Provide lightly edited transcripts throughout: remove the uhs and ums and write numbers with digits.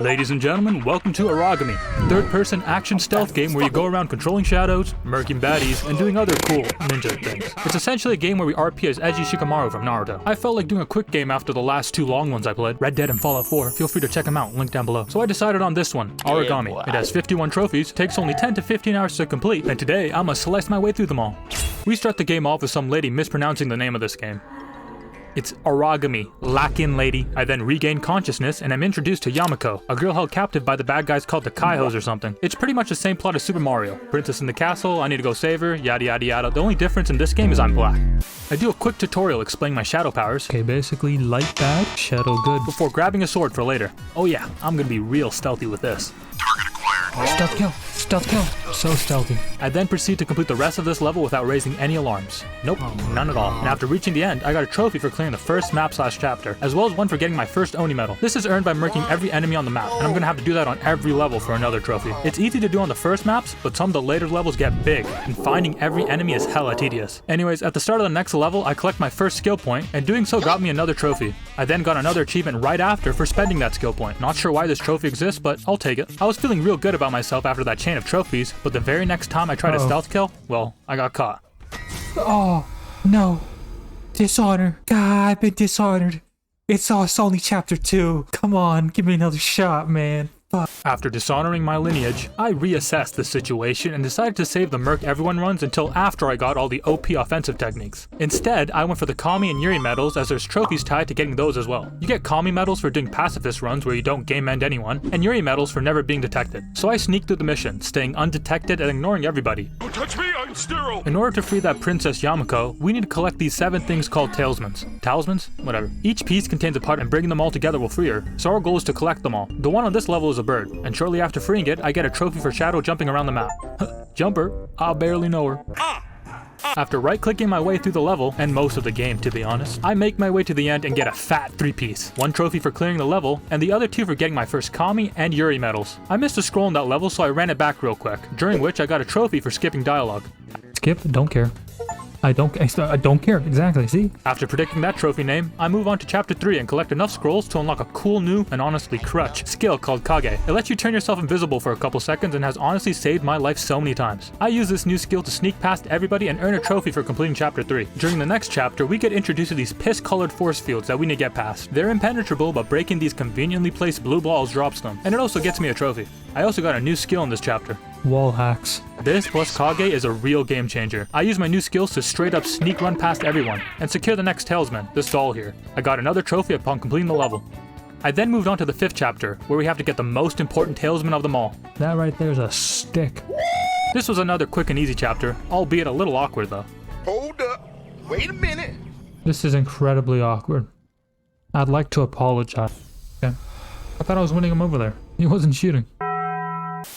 Ladies and gentlemen, welcome to ARAGAMI, third-person action stealth game where you go around controlling shadows, murking baddies, and doing other cool ninja things. It's essentially a game where we RP as Eiji Shikamaru from Naruto. I felt like doing a quick game after the last two long ones I played, Red Dead and Fallout 4. Feel free to check them out, link down below. So I decided on this one, ARAGAMI. It has 51 trophies, takes only 10 to 15 hours to complete, and today I'ma slice my way through them all. We start the game off with some lady mispronouncing the name of this game. It's Aragami, Lakin lady. I then regain consciousness and am introduced to Yamako, a girl held captive by the bad guys called the Kaihos or something. It's pretty much the same plot as Super Mario. Princess in the castle, I need to go save her, yada yada yada. The only difference in this game is I'm black. I do a quick tutorial explaining my shadow powers. Okay, basically light bad, shadow good. Before grabbing a sword for later. Oh yeah, I'm gonna be real stealthy with this. Stealth kill, stealth kill. So stealthy. I then proceed to complete the rest of this level without raising any alarms. Nope, none at all. And after reaching the end, I got a trophy for clearing the first map/chapter, as well as one for getting my first Oni medal. This is earned by murking every enemy on the map, and I'm gonna have to do that on every level for another trophy. It's easy to do on the first maps, but some of the later levels get big, and finding every enemy is hella tedious. Anyways, at the start of the next level, I collect my first skill point, and doing so got me another trophy. I then got another achievement right after for spending that skill point. Not sure why this trophy exists, but I'll take it. I was feeling real good about myself after that chain of trophies, but the very next time I tried a stealth kill, well, I got caught. Oh, no. Dishonor. God, I've been dishonored. It's only chapter 2. Come on, give me another shot, man. Fuck. After dishonoring my lineage, I reassessed the situation and decided to save the Merc everyone runs until after I got all the OP offensive techniques. Instead, I went for the Kami and Yuri medals as there's trophies tied to getting those as well. You get Kami medals for doing pacifist runs where you don't game end anyone, and Yuri medals for never being detected. So I sneaked through the mission, staying undetected and ignoring everybody. Don't touch me, I'm sterile! In order to free that Princess Yamako, we need to collect these 7 things called talismans. Talismans? Whatever. Each piece contains a part and bringing them all together will free her, so our goal is to collect them all. The one on this level is a bird, and shortly after freeing it, I get a trophy for shadow jumping around the map. Jumper? I barely know her. After right-clicking my way through the level, and most of the game to be honest, I make my way to the end and get a fat 3-piece. 1 trophy for clearing the level, and the other 2 for getting my first Kami and Yuri medals. I missed a scroll in that level, so I ran it back real quick, during which I got a trophy for skipping dialogue. Skip? Don't care. I don't care, exactly, see? After predicting that trophy name, I move on to chapter 3 and collect enough scrolls to unlock a cool new, and honestly crutch, skill called Kage. It lets you turn yourself invisible for a couple seconds and has honestly saved my life so many times. I use this new skill to sneak past everybody and earn a trophy for completing chapter 3. During the next chapter, we get introduced to these piss-colored force fields that we need to get past. They're impenetrable, but breaking these conveniently placed blue balls drops them, and it also gets me a trophy. I also got a new skill in this chapter. Wall hacks. This plus Kage is a real game changer. I use my new skills to straight up sneak run past everyone and secure the next talisman, this doll here. I got another trophy upon completing the level. I then moved on to the 5th chapter, where we have to get the most important talisman of them all. That right there is a stick. This was another quick and easy chapter, albeit a little awkward though. Hold up. Wait a minute. This is incredibly awkward. I'd like to apologize. Okay. I thought I was winning him over there. He wasn't shooting.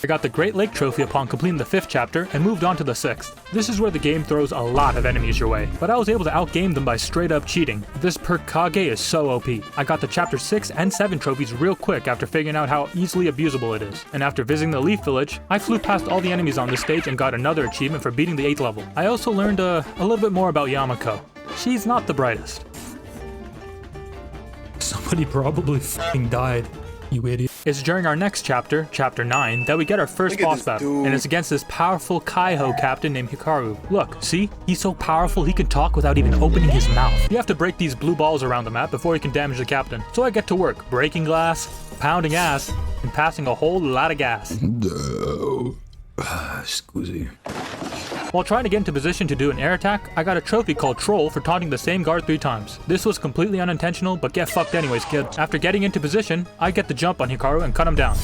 I got the Great Lake Trophy upon completing the 5th chapter and moved on to the 6th. This is where the game throws a lot of enemies your way, but I was able to outgame them by straight up cheating. This perk Kage is so OP. I got the chapter 6 and 7 trophies real quick after figuring out how easily abusable it is. And after visiting the Leaf Village, I flew past all the enemies on this stage and got another achievement for beating the 8th level. I also learned a little bit more about Yamako. She's not the brightest. Somebody probably f***ing died, you idiot. It's during our next chapter, chapter 9, that we get our first boss battle, and it's against this powerful Kaiho captain named Hikaru. Look, see? He's so powerful he can talk without even opening his mouth. You have to break these blue balls around the map before you can damage the captain. So I get to work, breaking glass, pounding ass, and passing a whole lot of gas. Scusi. While trying to get into position to do an air attack, I got a trophy called Troll for taunting the same guard 3 times. This was completely unintentional, but get fucked anyways, kid. After getting into position, I get the jump on Hikaru and cut him down.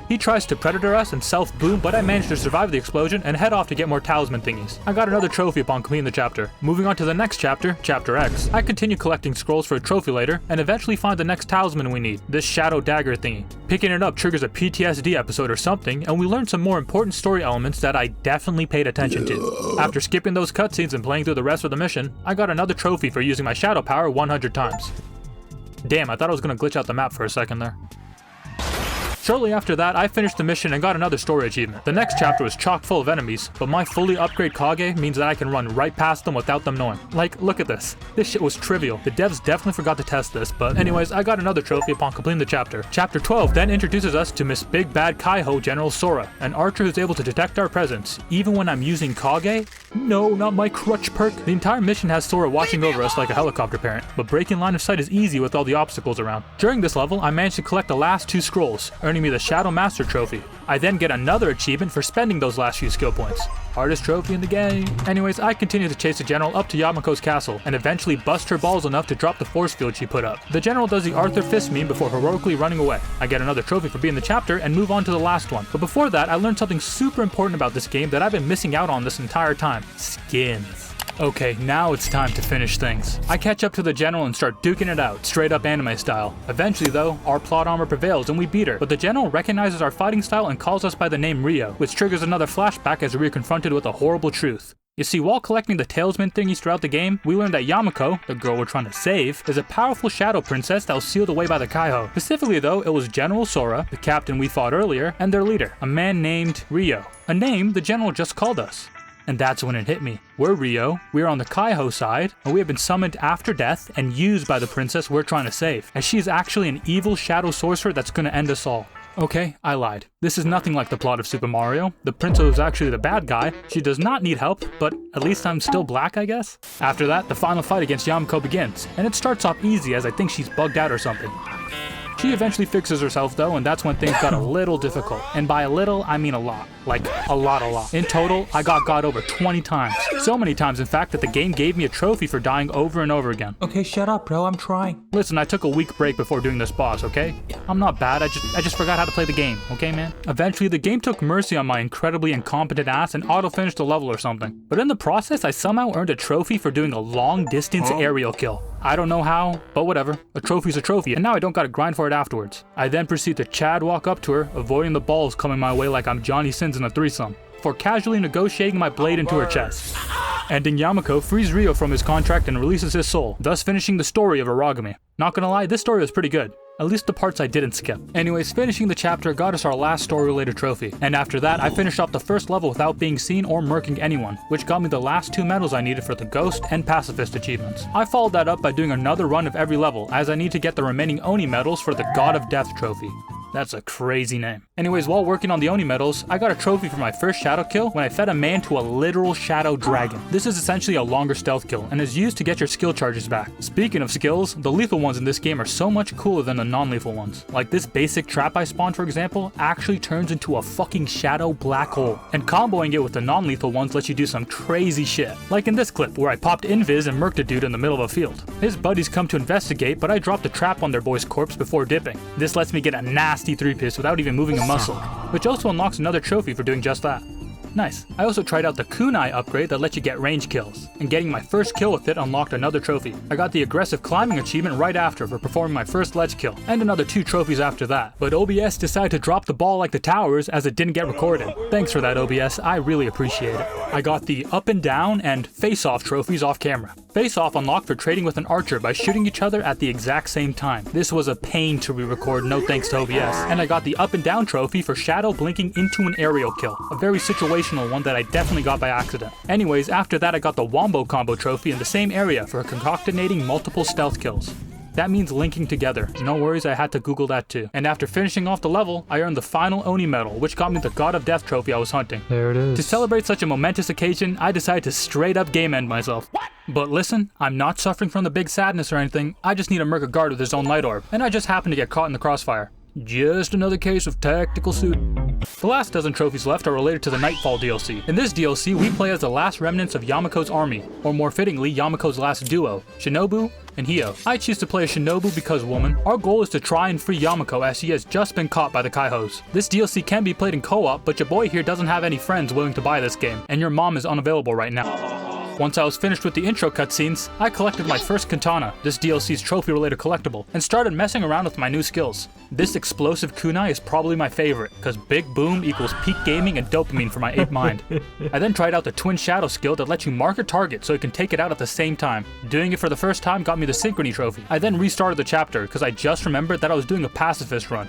He tries to predator us and self-boom, but I managed to survive the explosion and head off to get more talisman thingies. I got another trophy upon completing the chapter. Moving on to the next chapter, chapter X. I continue collecting scrolls for a trophy later, and eventually find the next talisman we need, this shadow dagger thingy. Picking it up triggers a PTSD episode or something, and we learn some more important story elements that I definitely paid attention to. After skipping those cutscenes and playing through the rest of the mission, I got another trophy for using my shadow power 100 times. Damn, I thought I was gonna glitch out the map for a second there. Shortly after that, I finished the mission and got another story achievement. The next chapter was chock full of enemies, but my fully upgrade Kage means that I can run right past them without them knowing. Like, look at this. This shit was trivial. The devs definitely forgot to test this, but anyways, I got another trophy upon completing the chapter. Chapter 12 then introduces us to Miss Big Bad Kaiho General Sora, an archer who's able to detect our presence, even when I'm using Kage? No, not my crutch perk. The entire mission has Sora watching over us like a helicopter parent, but breaking line of sight is easy with all the obstacles around. During this level, I managed to collect the last 2 scrolls, earning me the Shadow Master trophy. I then get another achievement for spending those last few skill points. Hardest trophy in the game. Anyways, I continue to chase the general up to Yamako's castle, and eventually bust her balls enough to drop the force field she put up. The general does the Arthur Fist meme before heroically running away. I get another trophy for being the chapter and move on to the last one. But before that, I learned something super important about this game that I've been missing out on this entire time. Skins. Okay, now it's time to finish things. I catch up to the general and start duking it out, straight up anime style. Eventually though, our plot armor prevails and we beat her, but the general recognizes our fighting style and calls us by the name Rio, which triggers another flashback as we are confronted with a horrible truth. You see, while collecting the talisman thingies throughout the game, we learned that Yamako, the girl we're trying to save, is a powerful shadow princess that was sealed away by the Kaiho. Specifically though, it was General Sora, the captain we fought earlier, and their leader, a man named Rio. A name the general just called us. And that's when it hit me. We're Rio, we're on the Kaiho side, and we have been summoned after death and used by the princess we're trying to save, as she is actually an evil shadow sorcerer that's gonna end us all. Okay, I lied. This is nothing like the plot of Super Mario. The princess is actually the bad guy. She does not need help, but at least I'm still black, I guess? After that, the final fight against Yamako begins, and it starts off easy as I think she's bugged out or something. She eventually fixes herself though, and that's when things got a little difficult. And by a little, I mean a lot. Like, a lot. In total, I got God over 20 times. So many times, in fact, that the game gave me a trophy for dying over and over again. Okay, shut up, bro. I'm trying. Listen, I took a week break before doing this boss, okay? I'm not bad, I just forgot how to play the game, okay, man? Eventually, the game took mercy on my incredibly incompetent ass and auto-finished the level or something. But in the process, I somehow earned a trophy for doing a long-distance aerial kill. I don't know how, but whatever. A trophy's a trophy, and now I don't gotta grind for it afterwards. I then proceed to Chad walk up to her, avoiding the balls coming my way like I'm Johnny Sins in a threesome, before casually negotiating my blade into her chest. Ending Yamako frees Rio from his contract and releases his soul, thus finishing the story of Aragami. Not gonna lie, this story was pretty good. At least the parts I didn't skip. Anyways, finishing the chapter got us our last story-related trophy. And after that, I finished off the first level without being seen or murking anyone, which got me the last 2 medals I needed for the Ghost and Pacifist achievements. I followed that up by doing another run of every level, as I need to get the remaining Oni medals for the God of Death trophy. That's a crazy name. Anyways, while working on the Oni medals, I got a trophy for my first shadow kill when I fed a man to a literal shadow dragon. This is essentially a longer stealth kill and is used to get your skill charges back. Speaking of skills, the lethal ones in this game are so much cooler than the non-lethal ones. Like this basic trap I spawned, for example, actually turns into a fucking shadow black hole. And comboing it with the non-lethal ones lets you do some crazy shit. Like in this clip where I popped invis and murked a dude in the middle of a field. His buddies come to investigate, but I dropped a trap on their boy's corpse before dipping. This lets me get a nasty 3-piece without even moving a muscle, which also unlocks another trophy for doing just that. Nice. I also tried out the kunai upgrade that lets you get range kills, and getting my first kill with it unlocked another trophy. I got the aggressive climbing achievement right after for performing my first ledge kill, and another 2 trophies after that. But OBS decided to drop the ball like the towers as it didn't get recorded. Thanks for that, OBS, I really appreciate it. I got the up and down and face-off trophies off camera. Face-off unlocked for trading with an archer by shooting each other at the exact same time. This was a pain to re-record, no thanks to OBS. And I got the up and down trophy for shadow blinking into an aerial kill, a very situational one that I definitely got by accident. Anyways, after that I got the Wombo Combo trophy in the same area for concoctinating multiple stealth kills. That means linking together. No worries, I had to Google that too. And after finishing off the level, I earned the final Oni medal, which got me the God of Death trophy I was hunting. There it is. To celebrate such a momentous occasion, I decided to straight up game end myself. What? But listen, I'm not suffering from the big sadness or anything. I just need to murk a guard with his own light orb, and I just happened to get caught in the crossfire. Just another case of tactical suit. The last dozen trophies left are related to the Nightfall DLC. In this DLC, we play as the last remnants of Yamako's army, or more fittingly, Yamako's last duo, Shinobu and Hio. I choose to play as Shinobu because woman. Our goal is to try and free Yamako as she has just been caught by the Kaihos. This DLC can be played in co-op, but your boy here doesn't have any friends willing to buy this game, and your mom is unavailable right now. Once I was finished with the intro cutscenes, I collected my first katana, this DLC's trophy-related collectible, and started messing around with my new skills. This explosive kunai is probably my favorite, cause big boom equals peak gaming and dopamine for my ape mind. I then tried out the twin shadow skill that lets you mark a target so you can take it out at the same time. Doing it for the first time got me the synchrony trophy. I then restarted the chapter, cause I just remembered that I was doing a pacifist run.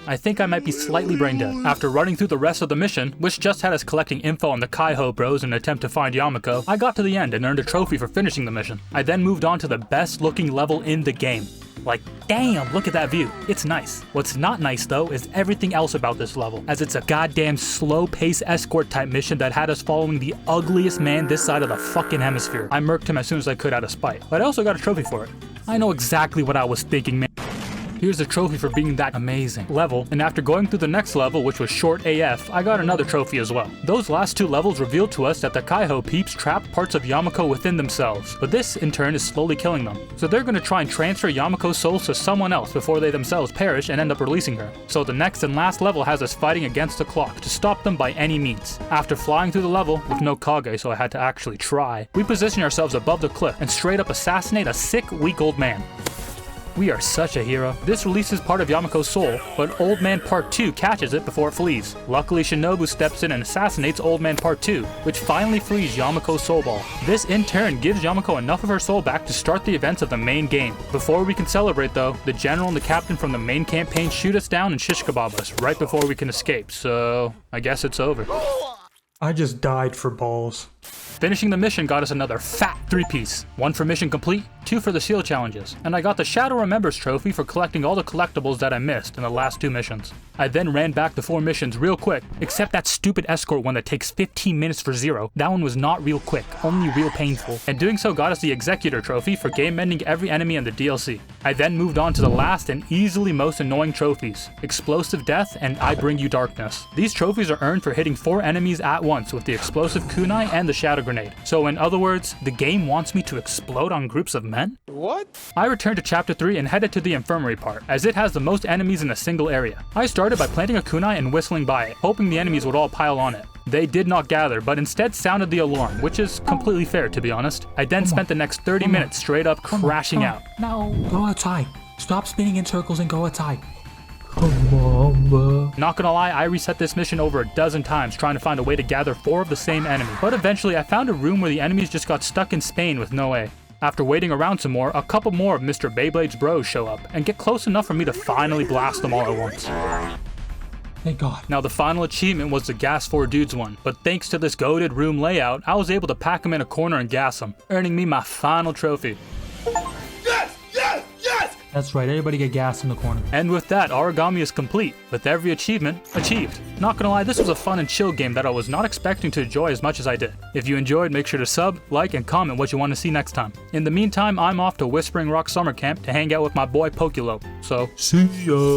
I think I might be slightly brain dead. After running through the rest of the mission, which just had us collecting info on the Kaiho bros in an attempt to find Yamako, I got to the end and earned a trophy for finishing the mission. I then moved on to the best looking level in the game. Like, damn, look at that view. It's nice. What's not nice though is everything else about this level, as it's a goddamn slow-paced escort type mission that had us following the ugliest man this side of the fucking hemisphere. I murked him as soon as I could out of spite, but I also got a trophy for it. I know exactly what I was thinking, man. Here's a trophy for being that amazing level, and after going through the next level, which was short AF, I got another trophy as well. Those last two levels revealed to us that the Kaiho peeps trapped parts of Yamako within themselves, but this in turn is slowly killing them. So they're gonna try and transfer Yamako's souls to someone else before they themselves perish and end up releasing her. So the next and last level has us fighting against the clock to stop them by any means. After flying through the level, with no Kage so I had to actually try, we position ourselves above the cliff and straight up assassinate a sick, weak old man. We are such a hero. This releases part of Yamako's soul, but Old Man Part 2 catches it before it flees. Luckily, Shinobu steps in and assassinates Old Man Part 2, which finally frees Yamako's soul ball. This in turn gives Yamako enough of her soul back to start the events of the main game. Before we can celebrate though, the general and the captain from the main campaign shoot us down and shish kebab us right before we can escape, so I guess it's over. I just died for balls. Finishing the mission got us another fat 3-piece. 1 for mission complete, 2 for the seal challenges, and I got the Shadow Remembers trophy for collecting all the collectibles that I missed in the last 2 missions. I then ran back the 4 missions real quick, except that stupid escort one that takes 15 minutes for 0. That one was not real quick, only real painful. And doing so got us the Executor trophy for game ending every enemy in the DLC. I then moved on to the last and easily most annoying trophies, Explosive Death and I Bring You Darkness. These trophies are earned for hitting 4 enemies at once with the Explosive Kunai and the Shadow Grenade. So in other words, the game wants me to explode on groups of men? What? I returned to chapter 3 and headed to the infirmary part, as it has the most enemies in a single area. I started by planting a kunai and whistling by it, hoping the enemies would all pile on it. They did not gather, but instead sounded the alarm, which is completely fair to be honest. I then spent the next 30 minutes straight up crashing out. No, go outside. Stop spinning in circles and go outside. Come on, bro. Not gonna lie, I reset this mission over a dozen times trying to find a way to gather 4 of the same enemy, but eventually I found a room where the enemies just got stuck in Spain with no A. After waiting around some more, a couple more of Mr. Beyblade's bros show up and get close enough for me to finally blast them all at once. Thank God. Now the final achievement was the Gas 4 Dudes one, but thanks to this goated room layout, I was able to pack them in a corner and gas them, earning me my final trophy. Yes! Yes! Yes! That's right, everybody get gas in the corner. And with that, Origami is complete, with every achievement achieved. Not gonna lie, this was a fun and chill game that I was not expecting to enjoy as much as I did. If you enjoyed, make sure to sub, like, and comment what you want to see next time. In the meantime, I'm off to Whispering Rock Summer Camp to hang out with my boy Pokelope, so see ya!